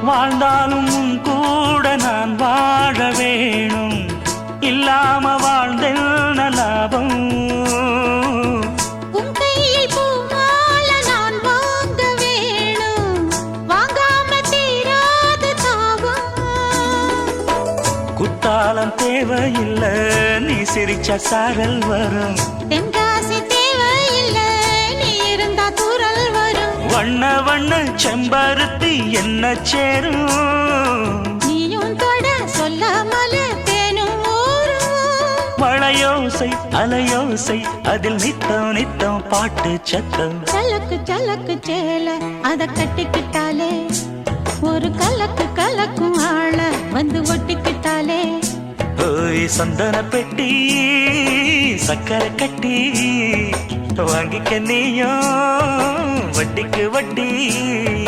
வாழ்ந்தாலும் உன் கூட நான் வாழ வேணும், இல்லாம வாழ்ந்தென்ன லாபம்? உன் கையில் பூமால நான் வாங்க வேணும், வாங்காம தீராத தாபம். குத்தாலம் தேவையில்லை, நீ சிரிச்ச சாரல் வரும். தென்காசி தேவையில்லை, நீ இருந்தா தூரல் வரும். வண்ண வண்ண செம்பருத்தி என்ன சேரும், நீயும் தொட சொல்லாமல தேனும் ஊரும். மழையோசை அலையோசை அதில் நித்தம் நித்தம் பாட்டு சத்தம். சலக்கு சலக்கு சேல அத கட்டிக்கிட்டாலே, ஒரு கலக்கு கலக்கும் ஆள வந்து ஒட்டிக்கிட்டாலே. ஓய் சந்தன பெட்டி சக்கரை கட்டி, வாங்கிக்க நீயும் வட்டிக்கு வட்டி.